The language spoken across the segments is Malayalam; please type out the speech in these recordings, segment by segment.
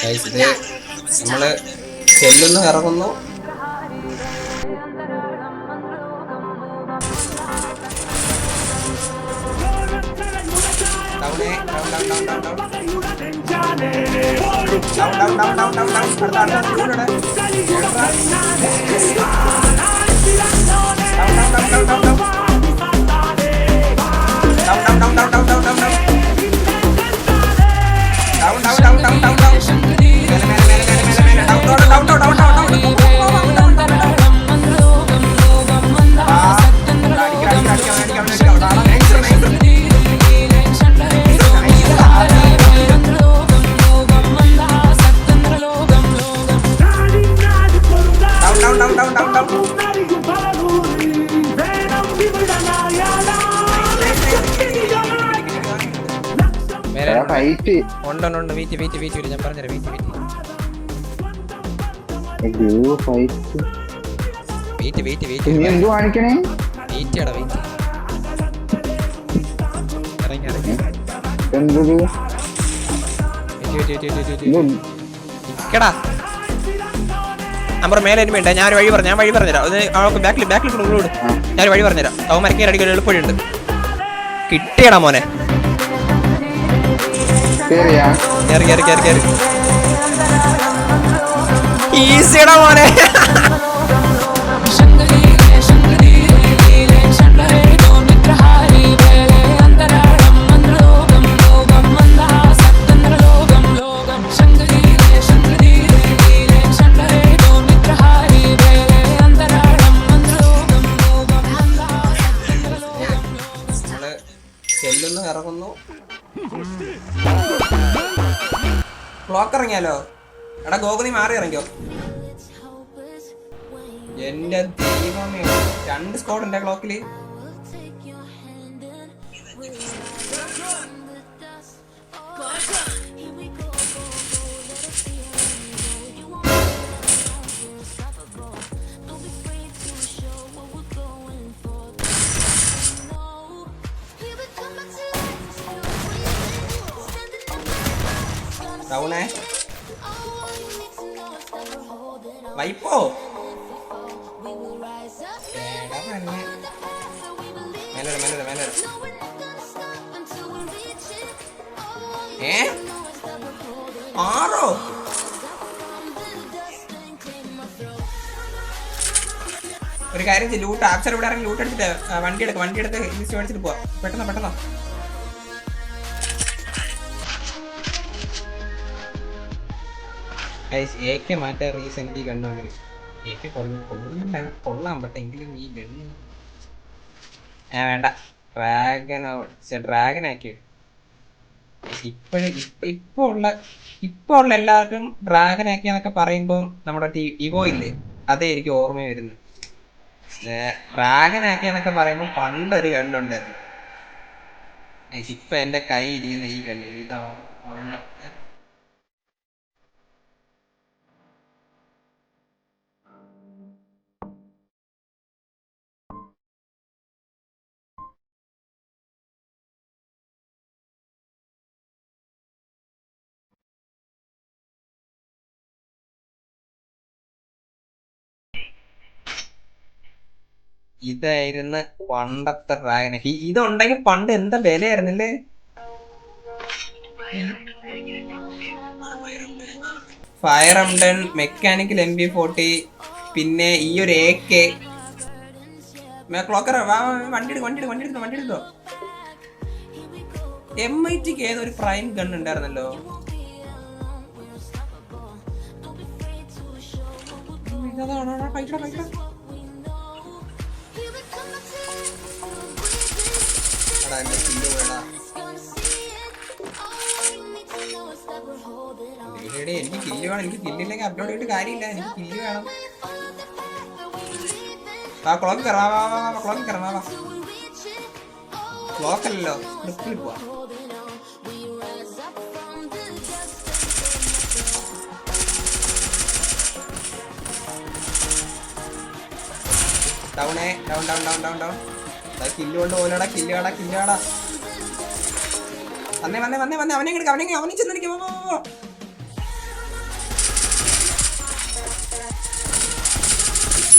ഗൈസ് ഇത് നമ്മള് ചെല്ലുന്നു ഇറങ്ങുന്നു. ഞാൻ പറഞ്ഞുതരാം. നമ്മുടെ മേലെ വേണ്ട ഞാൻ വഴി പറഞ്ഞുതരാം. അത് ബാക്കിൽ ഉള്ളോട് ഞാൻ വഴി പറഞ്ഞുതരാം. അവൻ മരക്കേർ അടിക്കാൻ എളുപ്പമുണ്ട്. കിട്ടിയടാ മോനെ. ഈസിയടാ മോനെ. ചെല്ലുന്നു ഇറങ്ങുന്നു. ക്ലോക്ക് ഇറങ്ങിയാലോ? എടാ ഗോകുനി മാറി ഇറങ്ങിയോ? എന്റെ ദൈവമേ, 2 സ്കോഡ് ഉണ്ട് ക്ലോക്കില്. ഡൗണേ വൈപ്പോ ആറോ? ഒരു കാര്യം ചെയ്യും, ലൂട്ട് അക്ഷരം ഇവിടെ ഇറങ്ങി ലൂട്ട് എടുത്തിട്ട് വണ്ടി എടുത്ത് ലിസ്റ്റ് മേടിച്ചിട്ട് പോവാ. പെട്ടെന്നോ AK മാറ്റാൻ റീസെന്റ് കണ്ടു. AK കൊള്ളാൻ പറ്റെങ്കിലും ഈ ഗണ്ണ് വേണ്ട. ഡ്രാഗൻ ആക്കി. ഇപ്പൊ ഉള്ള എല്ലാവർക്കും ഡ്രാഗൻ ആക്കിയെന്നൊക്കെ പറയുമ്പോൾ നമ്മുടെ ഇഗോ ഇല്ലേ, അതേ എനിക്ക് ഓർമ്മ വരുന്നു. ഡ്രാഗൻ ആക്കിയെന്നൊക്കെ പറയുമ്പോൾ പണ്ടൊരു ഗണ്ണുണ്ടായിരുന്നു. ഇപ്പൊ എന്റെ കൈ ഇരിക്കുന്ന ഈ ഗണ്ണ് ഇതാണ്. ഇതായിരുന്നു പണ്ടത്തെ ഡ്രാഗൻ. ഇതുണ്ടെങ്കിൽ പണ്ട് എന്താ വിലയായിരുന്നില്ലേ? ഫയർ എംഡൻ, മെക്കാനിക്കൽ MP40, പിന്നെ ഈ ഒരു AK. ക്ലോക്കർ വണ്ടി എടുത്തോ. MITക്ക് ഏതൊരു പ്രൈം ഗൺ ഉണ്ടായിരുന്നല്ലോ. എനിക്ക് കില്ല് വേണം. എനിക്ക് കില്ലില്ലെങ്കിൽ അപ്ലോഡ് ചെയ്തിട്ട് കാര്യമില്ല. എനിക്ക് കില്ല് വേണം. ക്ലോക്ക് കയറാം. ക്ലോക്കല്ലോ, ട്രിപ്പിൽ പോവാ. ഡൗൺ. കില്ല് കൊണ്ട് പോലെടാ. കില്ല് വേടാ. വന്നേ. അവനെ ചെന്നിരിക്കും.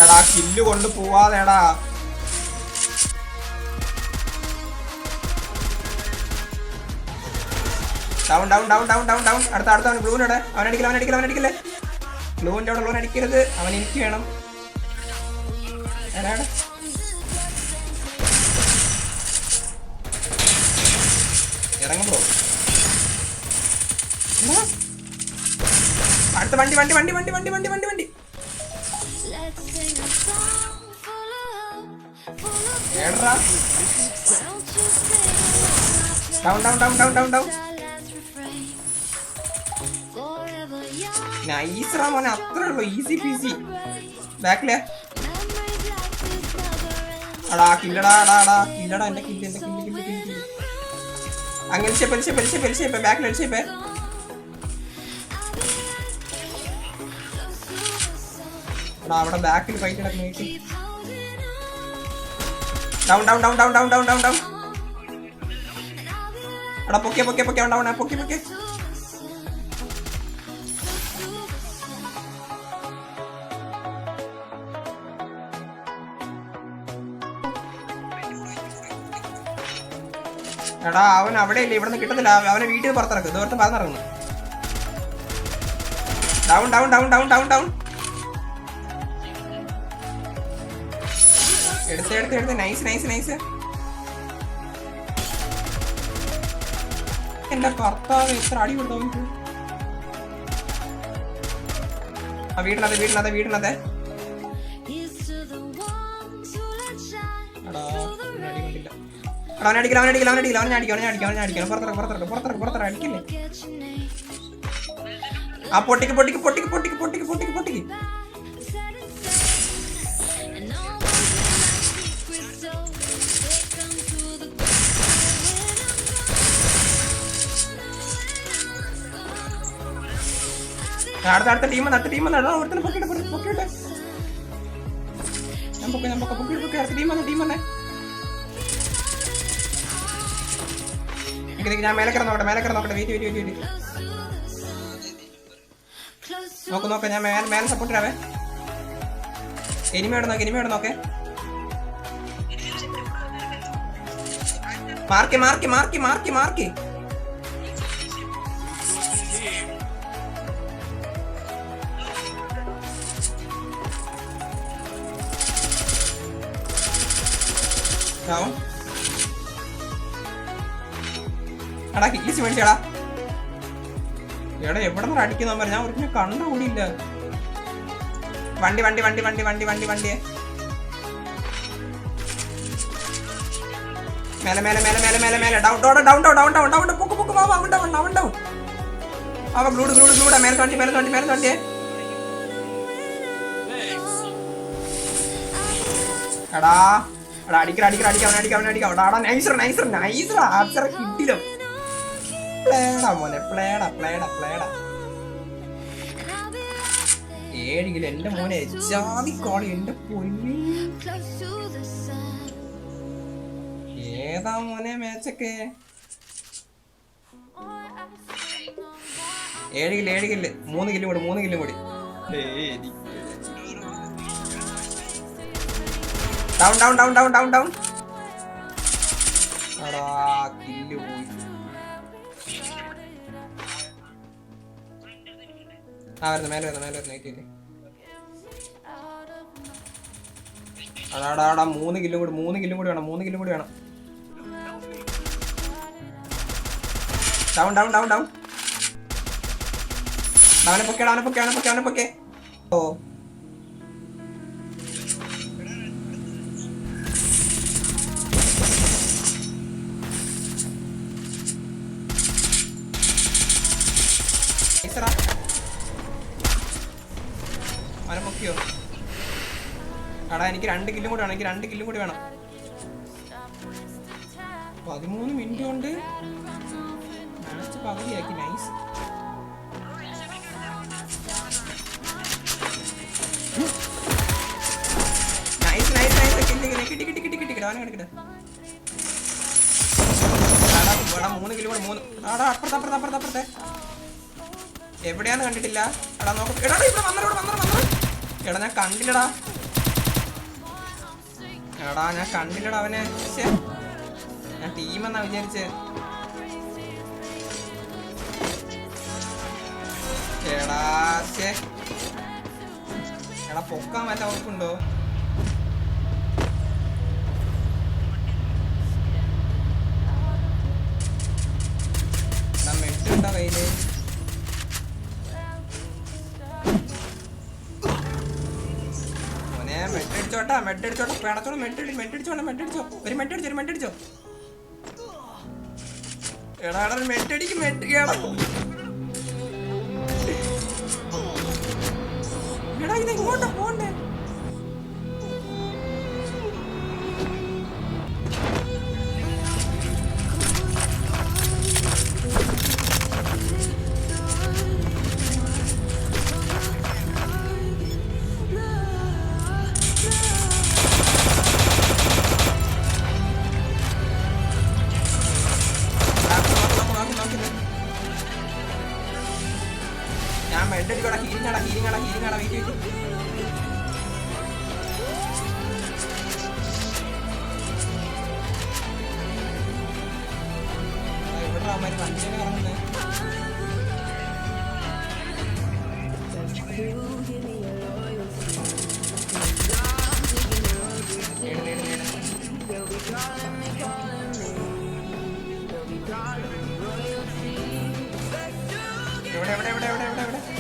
എടാ കില്ല് കൊണ്ട് പോവാതെടാ. Down down down down down down. അടുത്ത ബ്ലൂവിനോടെ അവനടിക്കില്ലേ. ബ്ലൂവിൻ്റെ അവിടെ ഉള്ളവൻ അടിക്കരുത്. അവൻ എനിക്ക് വേണം. ഇറങ്ങും ബ്രോ. അടുത്ത വണ്ടി. ഏടാ ഡൗൺ. നൈസ്റാ മോനെ, അത്രേ ഉള്ളൂ. Easy peasy. ബാക്കിലെ അടാ കില്ലടാ. എന്റെ കില്ല്. അങ്ങനെ പെരിശേ ബാക്കിൽ അടിച്ചേപ്പേ. എടാ അവിടെ ബാക്കിൽ ഫൈറ്റ് നടക്കുന്നു. ഡൗൺ. എടാ പൊക്കെ പൊക്കെ. എടാ അവൻ അവിടെ ഇല്ല, ഇവിടെ നിന്ന് കിട്ടുന്നില്ല. അവനെ വീട്ടിൽ പുറത്തിറക്കും. ദൂരത്ത് പറഞ്ഞിറങ്ങുന്നു. ഡൗൺ. എടുത്ത്. നൈസ്. എന്റെ ഭർത്താവ് എത്ര അടി കൊടുത്തു അവർക്ക്. ആ വീടിനകത്തെ. അവനടിക്കില്ല. പുറത്തിറക്ക് അടിക്കില്ലേ. ആ പൊട്ടിക്ക്. അടുത്ത ടീം ഒരുത്തനെ പൊക്കിട്ടെ. ഞാൻ പൊക്കി. അടുത്ത ടീം വന്നേ. ഞാൻ മേലെ കിടന്നോട്ടെ. വെയിറ്റ്. നോക്ക്. ഞാൻ മേലെ സപ്പോർട്ട് ചെയ്യാവേ. എനിമിയോട് നോക്കെ. മാർക്ക്. എടാ കില്ലിച്ച് മേടിച്ചടാ. എടാ എവിടെ നിന്ന് അടിക്കുന്ന പറഞ്ഞ ഞാൻ ഒരിക്കലും കണ്ടുകൂടിയില്ല. വണ്ടി. മേലെ ഡൗൺ. പൊക്ക്. അവൻ ഡൗൺ. അവ ഗ്ലൂഡ്. മേലെ വണ്ടി. എടാ അടിക്കാം. നൈസറാ. ആർച്ചറ കിട്ടില്ലോ. പ്ലേടാ മോനെ. പ്ലേടാ. 7 കിലോ. എന്റെ മോനെ ജാതി കോളി. എന്റെ പൊന്നി ഏതാ മോനെ മാച്ചൊക്കെ. 7 കില്ല്. 3 കില്ലും കൂടി. ഡൗൺ. എടാ കില്ല് പോയി. മേലെ വരുന്നു. അടാ 3 കില്ലും കൂടി വേണം. ഡൗൺ. അവനെ പൊക്കെ. ഓ അവനെ പൊക്കിയോ. എടാ എനിക്ക് 2 കില്ലും കൂടി വേണം. 13 മിനിറ്റ് കൊണ്ട് മാച്ച് പകുതിയാക്കി. നൈസ്. കിട്ടി. അവനെ കിടക്കട്ടെ. 3 കിലോ കൂടെ. അപ്പുറത്തെ എവിടെയാന്ന് കണ്ടിട്ടില്ല. എടാ നോക്ക്. എടാ ഇവിടെ വന്നോ. എടാ ഞാൻ കണ്ടില്ലടാ. എടാ ഞാൻ കണ്ടില്ലടാ അവനെ. ഞാൻ ടീമെന്നാ വിചാരിച്ചേ. എടാ എടാ പൊക്കാൻ വല്ല ഉറപ്പുണ്ടോ? എടാ മെട്ടുണ്ടോ കയ്യില്? മോനെ മെട്ടടിച്ചോട്ടാ, മെട്ടടിച്ചോട്ടെ, പേടച്ചോളൂ. മെട്ടടിച്ചോ. ഒരു മെട്ടടിച്ചോ. എടാ മെട്ടടിക്ക്. എടാ ഇത് എങ്ങോട്ടാ പോണ്ടേ? ഞാൻ മെട്ടടിക്കോടാ. ഹീലിങ്ങാടാ വെയിറ്റ്. എവിടെമാര് വണ്ടിയാണ് ഇറങ്ങുന്നത്? എവിടെ